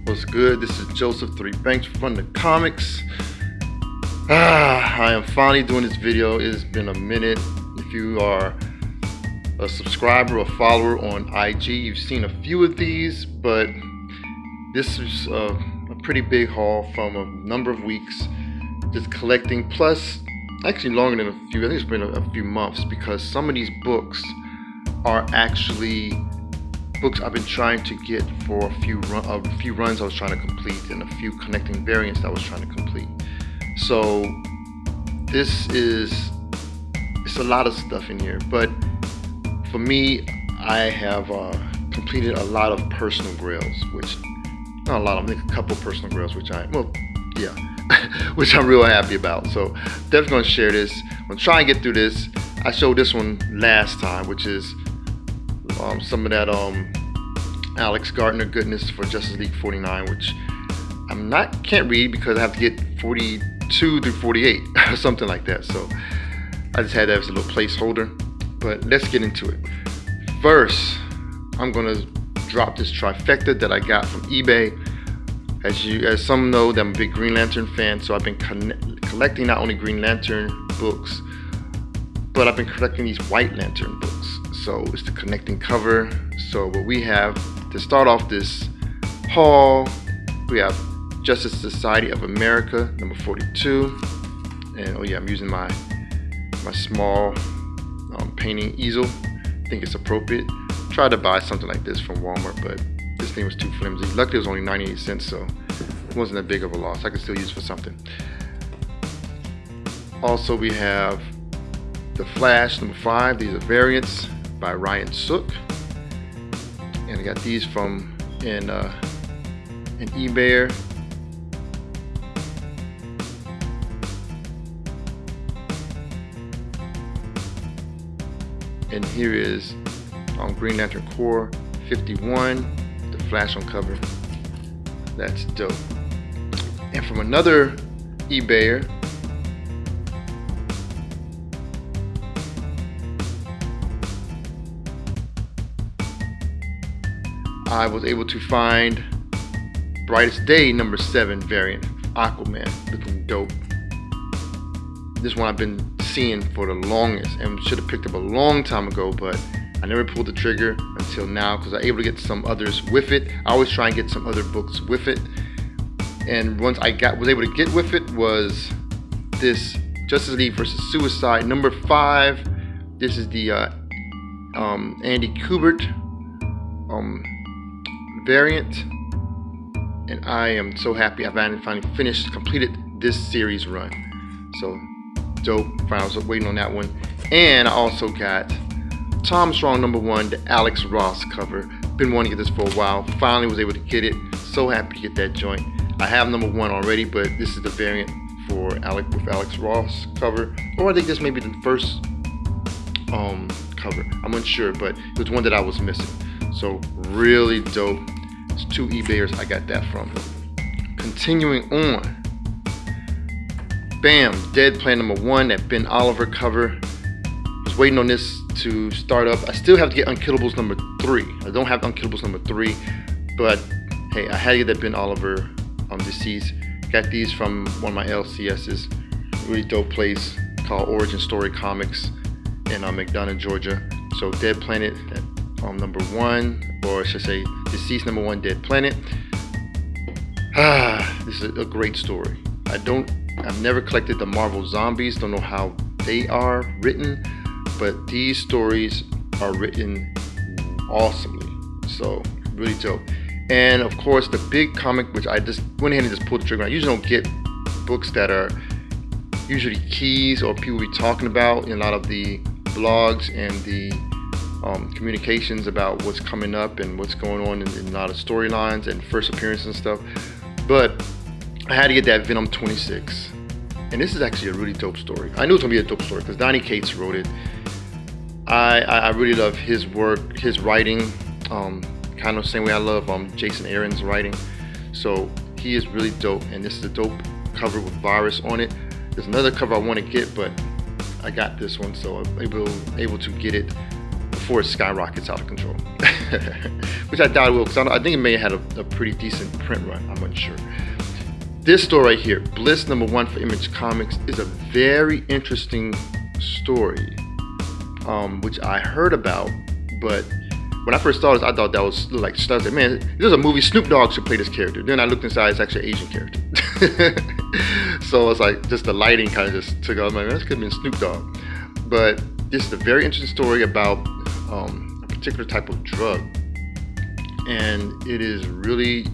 What's good? This is Joseph 3 Banks from the comics. I am finally doing this video. It has been a minute. If you are a subscriber or follower on IG, you've seen a few of these, but this is a pretty big haul from a number of weeks, just collecting, plus actually longer than a few. I think it's been a few months, because some of these books are actually books I've been trying to get for a few runs I was trying to complete, and a few connecting variants that I was trying to complete. So it's a lot of stuff in here, but for me, I have completed a lot of personal grails, which not a lot, I think a couple personal grails, which which I'm real happy about. So definitely gonna share this. I'm gonna try and get through this. I showed this one last time, which is some of that Alex Gardner goodness for Justice League 49, which can't read because I have to get 42 through 48 or something like that. So I just had that as a little placeholder. But let's get into it. First, I'm gonna drop this trifecta that I got from eBay. As some know, that I'm a big Green Lantern fan, so I've been collecting not only Green Lantern books, but I've been collecting these White Lantern books. So it's the connecting cover. So what we have to start off this haul, we have Justice Society of America number 42, and I'm using my small painting easel. I think it's appropriate. Tried to buy something like this from Walmart, but this thing was too flimsy. Luckily it was only 98 cents, so it wasn't that big of a loss. I could still use it for something. Also, we have The Flash number 5. These are variants by Ryan Sook, and I got these from an eBayer. And here is Green Lantern Corps 51, The Flash on cover. That's dope. And from another eBayer, I was able to find Brightest Day number 7 variant, Aquaman, looking dope. This one I've been seeing for the longest, and should have picked up a long time ago, but I never pulled the trigger until now, because I was able to get some others with it. I always try and get some other books with it, and once I was able to get with it was this Justice League versus Suicide number 5. This is the Andy Kubert variant, and I am so happy I've finally completed this series run. So dope. I was waiting on that one. And I also got Tom Strong number 1, the Alex Ross cover. Been wanting to get this for a while. Finally was able to get it. So happy to get that joint. I have number 1 already, but this is the variant for Alex Ross cover. Or I think this may be the first cover. I'm unsure, but it was one that I was missing. So really dope. It's 2 eBayers I got that from. Continuing on. Bam! Dead Planet number 1, that Ben Oliver cover. Was waiting on this to start up. I still have to get Unkillables number 3. I don't have Unkillables number 3, but hey, I had to get that Ben Oliver DCeased. Got these from one of my LCSs. Really dope place called Origin Story Comics in McDonough, Georgia. So Dead Planet number 1, or I should say DCeased number 1, Dead Planet. This is a great story. I've never collected the Marvel Zombies, don't know how they are written, but these stories are written awesomely. So really dope. And of course the big comic, which I just went ahead and just pulled the trigger on. I usually don't get books that are usually keys or people be talking about in a lot of the blogs and the communications about what's coming up and what's going on in a lot of storylines and first appearances and stuff. But I had to get that Venom 26, and this is actually a really dope story. I knew it was gonna be a dope story because Donny Cates wrote it. I really love his work, his writing, kind of the same way I love Jason Aaron's writing. So he is really dope, and this is a dope cover with Virus on it. There's another cover I want to get, but I got this one, so I'm able to get it before it skyrockets out of control, which I doubt it will, because I think it may have had a pretty decent print run. I'm unsure. This story right here, Bliss #1 for Image Comics, is a very interesting story, which I heard about, but when I first saw this, I thought that was like stuff. Man, there's a movie, Snoop Dogg should play this character. Then I looked inside, it's actually an Asian character. So it's like just the lighting kind of just took off. I'm like, this could have been Snoop Dogg. But this is a very interesting story about a particular type of drug, and it is really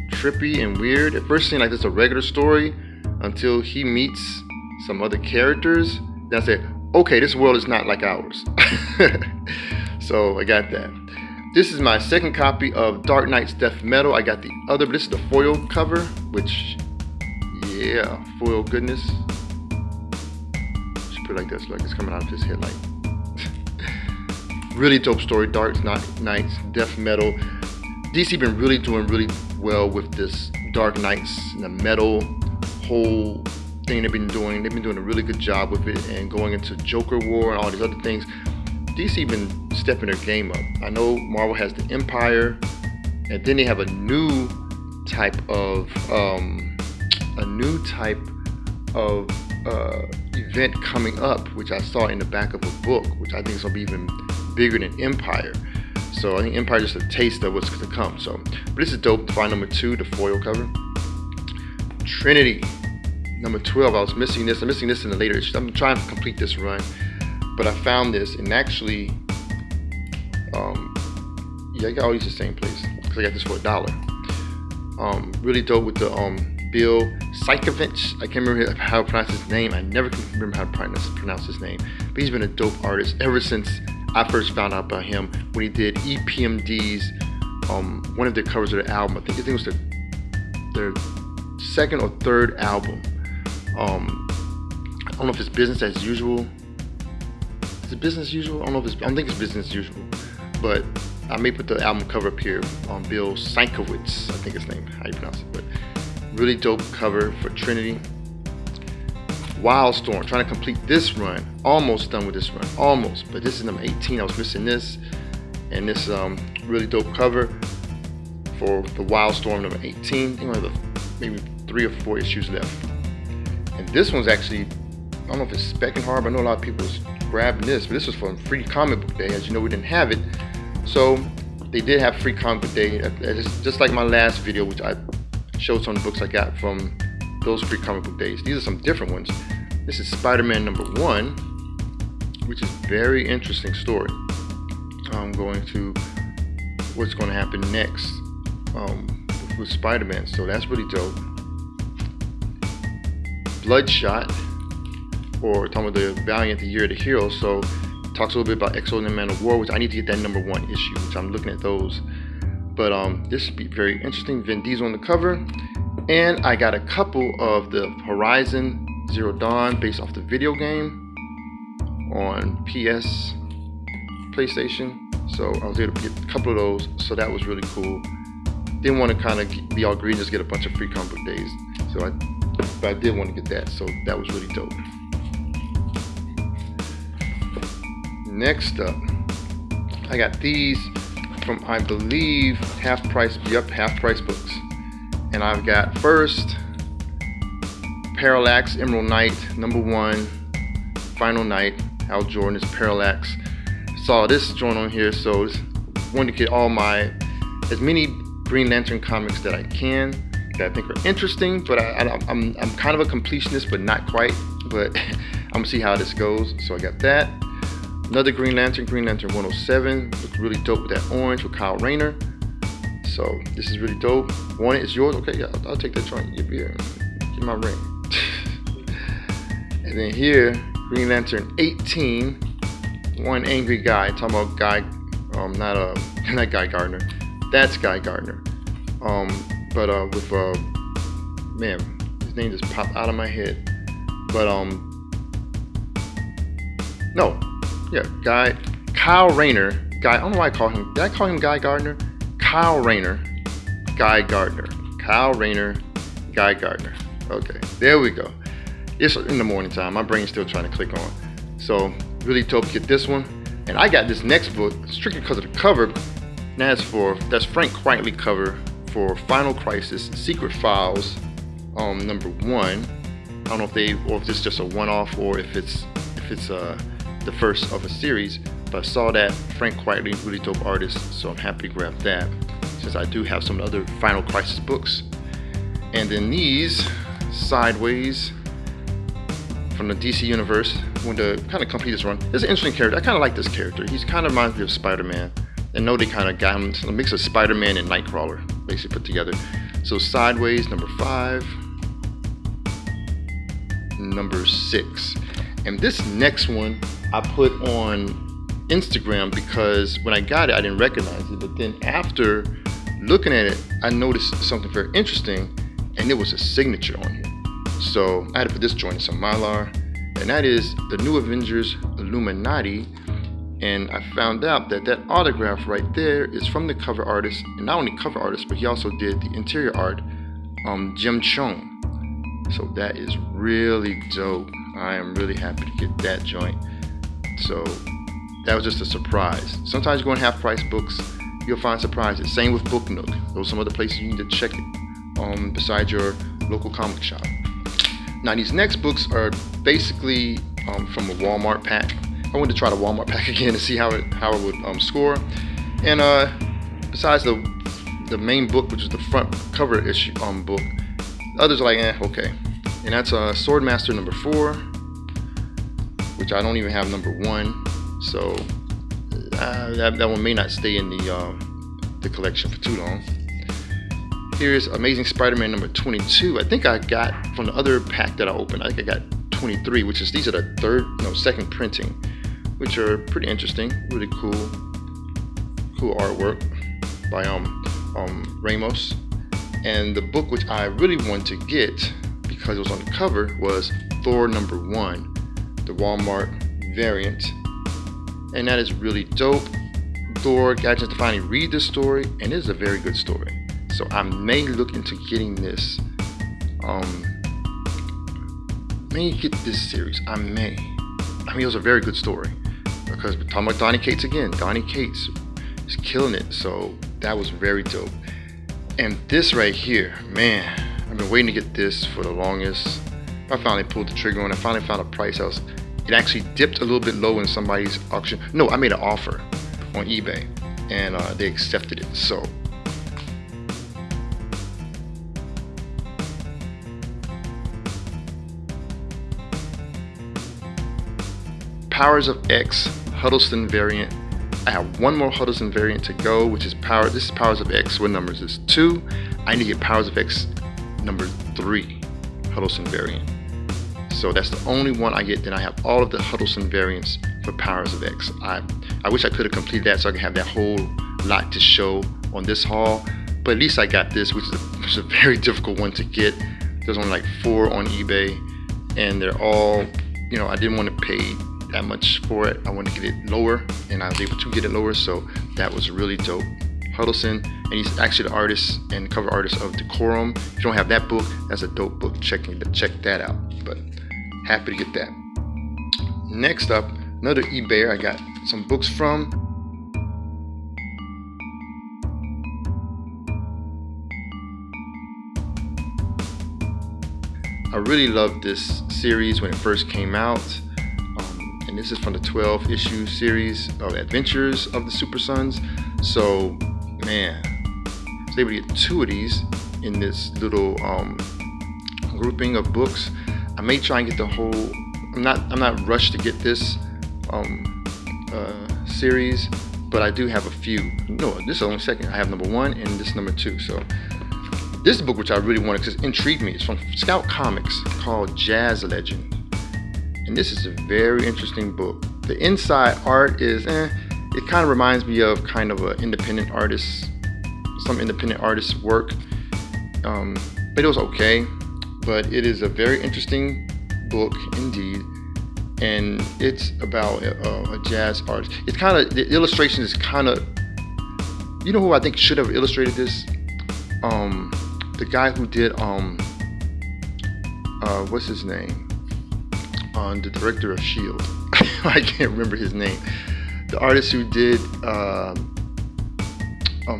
trippy and weird. At first, seemed like it's a regular story until he meets some other characters. Then I said, okay, this world is not like ours. So I got that. This is my second copy of Dark Knight's Death Metal. I got the other, but this is the foil cover, which, yeah, foil goodness. Just put it like this, like it's coming out of his headlight. Really dope story, Dark Knight's Death Metal. DC been really doing really well with this Dark Knights and the metal whole thing they've been doing. They've been doing a really good job with it, and going into Joker War and all these other things. DC been stepping their game up. I know Marvel has the Empire, and then they have a new type of event coming up, which I saw in the back of a book, which I think is gonna be even bigger than Empire. So I think Empire is just a taste of what's to come. So, but this is dope. The file #2, the foil cover. Trinity #12. I was missing this. I'm missing this in the later issues. I'm trying to complete this run, but I found this, and actually, yeah, I got all these the same place because I got this for $1. Really dope with the Bill Sienkiewicz. I can't remember how to pronounce his name. I never can remember how to pronounce his name, but he's been a dope artist ever since I first found out about him when he did EPMD's one of the covers of the album. I think it was their second or third album. I don't know if it's Business as Usual. Is it Business as Usual? I don't think it's Business as Usual, but I may put the album cover up here on Bill Sienkiewicz, I think his name, how you pronounce it, but really dope cover for Trinity. Wildstorm, trying to complete this run, almost done with this run, almost, but this is #18. I was missing this, and this really dope cover for the Wildstorm #18. I think I have maybe 3 or 4 issues left, and this one's actually, I don't know if it's Spec and Hard, but I know a lot of people was grabbing this, but this was from Free Comic Book Day. As you know, we didn't have it, so they did have Free Comic Book Day. It's just like my last video, which I showed some of the books I got from those Free Comic Book Days. These are some different ones. This is Spider-Man #1, which is very interesting story. I'm going to what's going to happen next with Spider-Man, so that's really dope. Bloodshot, or talking about the Valiant, the Year of the Hero. So talks a little bit about X-O and the Man of War, which I need to get that #1 issue, which I'm looking at those. But this should be very interesting. Vin Diesel on the cover, and I got a couple of the Horizon Zero Dawn based off the video game on PS, PlayStation. So I was able to get a couple of those, so that was really cool. Didn't want to kind of be all green, just get a bunch of Free Comic Book Days. But I did want to get that, so that was really dope. Next up, I got these from, I believe, Half Price Books. And I've got first Parallax Emerald Knight #1, Final Night. Al Jordan is Parallax. Saw this joint on here, so just wanted to get as many Green Lantern comics that I can, that I think are interesting. But I'm kind of a completionist, but not quite. But I'm gonna see how this goes. So I got that. Another Green Lantern 107. Looks really dope with that orange with Kyle Rayner. So this is really dope. Want it? It's yours? Okay, yeah, I'll take that joint. Give my ring. And then here, Green Lantern 18. One Angry Guy. Talking about Guy, not Guy Gardner. That's Guy Gardner. But with man, his name just popped out of my head. But no, yeah, Kyle Rayner. I don't know why I call him. Did I call him Guy Gardner? Kyle Rayner, Guy Gardner. Kyle Rayner, Guy Gardner. Okay, there we go. It's in the morning time. My brain's still trying to click on. So really dope to get this one. And I got this next book strictly because of the cover. And that's Frank Quitely cover for Final Crisis Secret Files number 1. I don't know if if it's just a one-off or if it's the first of a series. But I saw that Frank Quitely, really dope artist, so I'm happy to grab that since I do have some other Final Crisis books. And then these Sideways from the DC universe, when the kind of complete this run. It's an interesting character. I kind of like this character. He's kind of reminds me of Spider-Man. I know they kind of got him a mix of Spider-Man and Nightcrawler, basically put together. So Sideways number 5, number 6, and this next one I put on Instagram because when I got it I didn't recognize it, but then after looking at it I noticed something very interesting, and it was a signature on here. So I had to put this joint in some Mylar, and that is the new Avengers Illuminati. And I found out that autograph right there is from the cover artist, and not only cover artist, but he also did the interior art, Jim Chung. So that is really dope. I am really happy to get that joint. So that was just a surprise. Sometimes you go in half-price books, you'll find surprises. Same with Book Nook. Those are some other places you need to check it besides your local comic shop. Now these next books are basically from a Walmart pack. I wanted to try the Walmart pack again to see how it would score. And besides the main book, which is the front cover issue book, the others are like okay. And that's Swordmaster number 4, which I don't even have number 1. So that one may not stay in the collection for too long. Here's Amazing Spider-Man number 22. I think I got from the other pack that I opened. I think I got 23, which is these are the second printing, which are pretty interesting, really cool artwork by Ramos. And the book which I really wanted to get because it was on the cover was Thor number 1, the Walmart variant, and that is really dope. Thor got a chance to finally read this story, and it is a very good story. So I may look into getting this. May get this series. I mean, it was a very good story because we're talking about Donny Cates again. Donny Cates is killing it. So that was very dope. And this right here, man, I've been waiting to get this for the longest. I finally pulled the trigger on it. I finally found a price. It actually dipped a little bit low in somebody's auction. No, I made an offer on eBay, and they accepted it. So Powers of X Huddleston variant. I have one more Huddleston variant to go, which is This is Powers of X. What number is this? 2. I need to get Powers of X number 3 Huddleston variant. So that's the only one I get. Then I have all of the Huddleston variants for Powers of X. I wish I could have completed that so I could have that whole lot to show on this haul. But at least I got this, which is a very difficult one to get. There's only like 4 on eBay, and they're all, I didn't want to pay that much for it. I wanted to get it lower, and I was able to get it lower, so that was really dope. Huddleston, and he's actually the artist and cover artist of Decorum. If you don't have that book, that's a dope book. Check that out. But happy to get that. Next up, another eBayer I got some books from. I really loved this series when it first came out. And this is from the 12-issue series of Adventures of the Super Sons. So, man, I was able to get 2 of these in this little grouping of books. I may try and get the whole. I'm not rushed to get this series, but I do have a few. No, this is only second. I have number 1 and this number 2. So this is a book which I really wanted because it intrigued me. It's from Scout Comics called Jazz Legend. And this is a very interesting book. The inside art is, it kind of reminds me of kind of an independent artist, some independent artist's work. But it was okay. But it is a very interesting book indeed. And it's about a jazz artist. It's kind of, the illustration is kind of, you know who I think should have illustrated this? The guy who did, what's his name? The director of S.H.I.E.L.D. I can't remember his name. the artist who did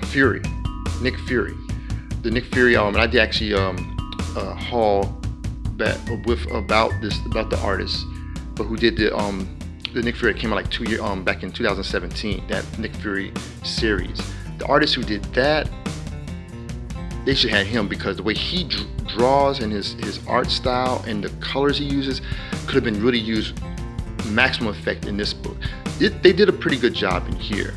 Fury, Nick Fury, the Nick Fury and I did actually a haul about the artist, but who did the Nick Fury came out like 2 years back in 2017. That Nick Fury series. The artist who did that, they should have him, because the way he draws and his art style and the colors he uses could have been really used maximum effect in this book. They did a pretty good job in here,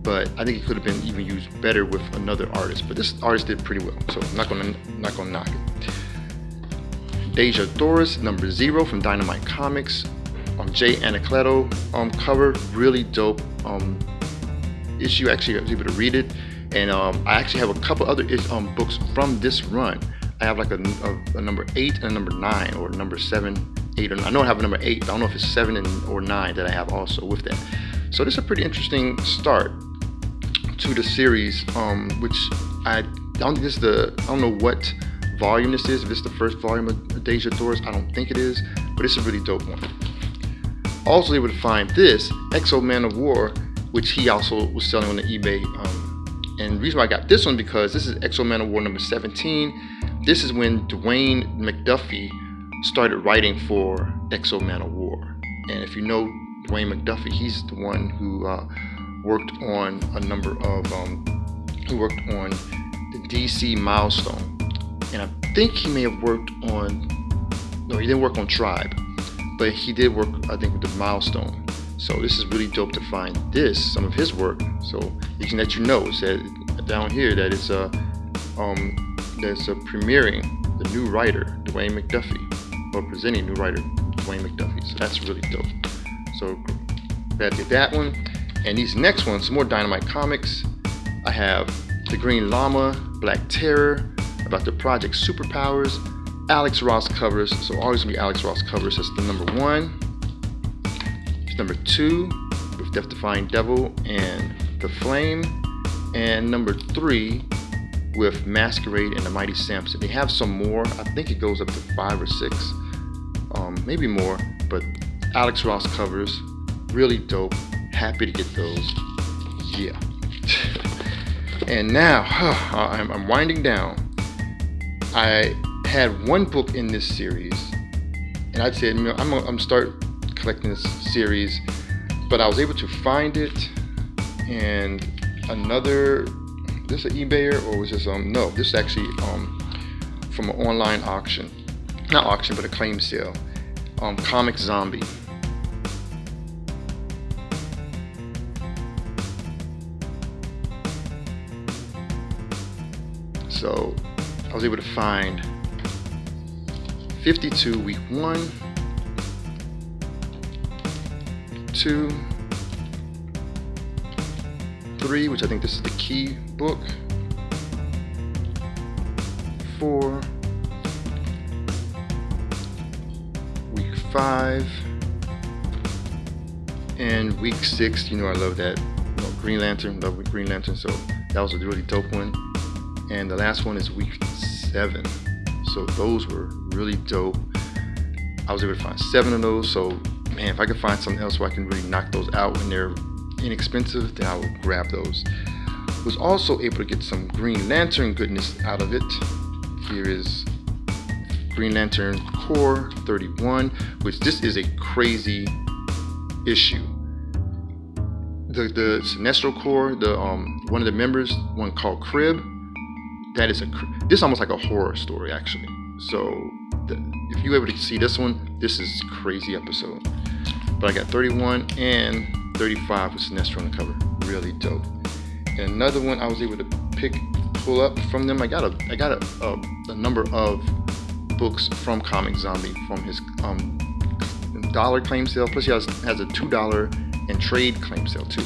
but I think it could have been even used better with another artist. But this artist did pretty well, so I'm not gonna knock it. Deja Doris, number 0 from Dynamite Comics. Jay Anacleto cover, really dope issue. Actually, I was able to read it, and I actually have a couple other books from this run. I have like a number 8 and a number 9, or number 7, 8, or I know I have a number 8, but I don't know if it's 7 or 9 that I have also with that. So this is a pretty interesting start to the series, which I don't know what volume this is. If it's the first volume of Deja Doris, I don't think it is, but it's a really dope one. Also able to find this Exo Man of War, which he also was selling on the eBay. And the reason why I got this one, because this is Exo Man of War number 17. This is when Dwayne McDuffie started writing for Exo Man of War. And if you know Dwayne McDuffie, he's the one who worked on a number of who worked on the DC Milestone. And I think he may have worked on, no, he didn't work on Tribe, but he did work, I think, with the Milestone. So this is really dope to find some of his work. So you can let you know, it said down here that it's premiering the new writer, Dwayne McDuffie, or presenting new writer, Dwayne McDuffie. So that's really dope. So glad to get that one. And these next ones, some more Dynamite Comics. I have the Green Llama, Black Terror, about the Project Superpowers, Alex Ross covers. So always gonna be Alex Ross covers. That's the number 1. It's number 2 with Death Defying Devil and The Flame, and number 3 with Masquerade and the Mighty Samson. They have some more. I think it goes up to 5 or 6, maybe more. But Alex Ross covers, really dope. Happy to get those. Yeah. And now I'm winding down. I had one book in this series, and I'd say, I'm gonna start collecting this series, but I was able to find it, and another, this an eBayer, or was this no, this is actually from an online auction, not auction, but a claim sale, Comic Zombie. So I was able to find 52 week 1, 2, 3, which I think this is the key book, 4, week 5, and week 6. You know I love that. Green Lantern, love with Green Lantern, so that was a really dope one. And the last one is week 7. So those were really dope. I was able to find 7 of those. So man, if I could find something else where I can really knock those out when they're inexpensive, then I will grab those. Was also able to get some Green Lantern goodness out of it. Here is Green Lantern Core 31, which this is a crazy issue. The Sinestro Corps, one of the members, one called Crib, that is this is almost like a horror story actually. So if you're able to see this one, this is a crazy episode. But I got 31 and 35 with Sinestro on the cover, really dope. And another one I was able to pull up from them. I got a number of books from Comic Zombie from his dollar claim sale. Plus he has a $2 and trade claim sale too.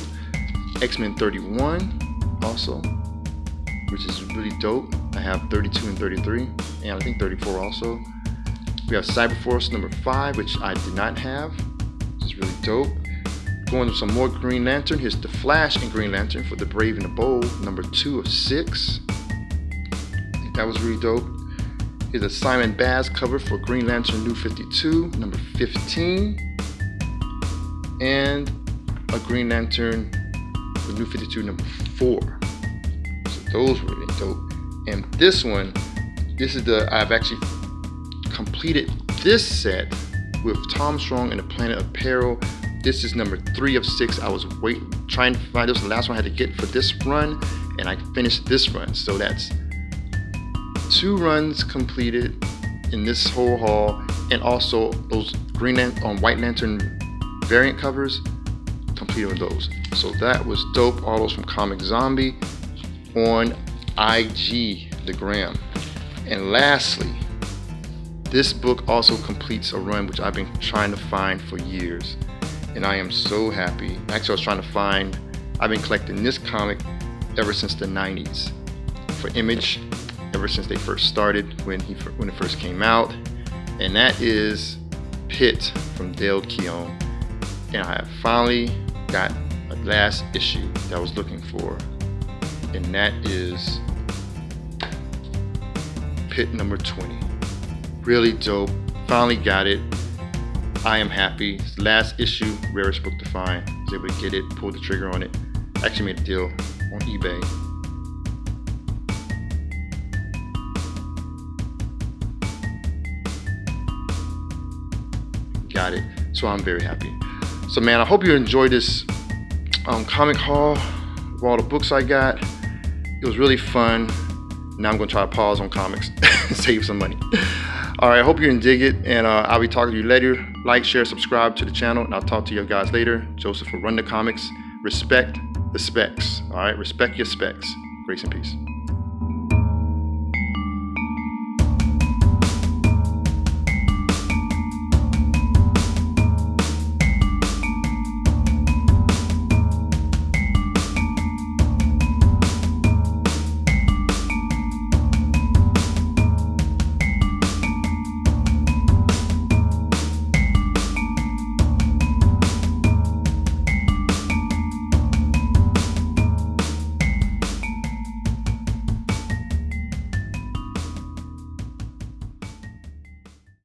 X-Men 31 also, which is really dope. I have 32 and 33, and I think 34 also. We have Cyberforce number 5, which I did not have, which is really dope. Going to some more Green Lantern. Here's the Flash and Green Lantern for the Brave and the Bold, number 2 of 6. I think that was really dope. Here's a Simon Baz cover for Green Lantern New 52, number 15. And a Green Lantern, the New 52 number 4. So those were really dope. And this one, I've actually completed this set with Tom Strong and the Planet of Peril. This is number 3 of 6. I was trying to find this. The last one I had to get for this run, and I finished this run. So that's 2 runs completed in this whole haul, and also those White Lantern variant covers completed with those. So that was dope. All those from Comic Zombie on IG, the gram. And lastly, this book also completes a run which I've been trying to find for years, and I am so happy. Actually, I've been collecting this comic ever since the 90s for Image, ever since they first started, when it first came out, and that is Pit from Dale Keown. And I have finally got a last issue that I was looking for, and that is Pit number 20. Really dope. Finally got it. I am happy. It's the last issue, rarest book to find. I was able to get it, pulled the trigger on it. Actually made a deal on eBay. Got it. So I'm very happy. So man, I hope you enjoyed this comic haul of all the books I got. It was really fun. Now I'm going to try to pause on comics and save some money. Alright, I hope you dig it, and I'll be talking to you later. Like, share, subscribe to the channel, and I'll talk to you guys later. Joseph will Run the Comics. Respect the specs. Alright, respect your specs. Grace and peace.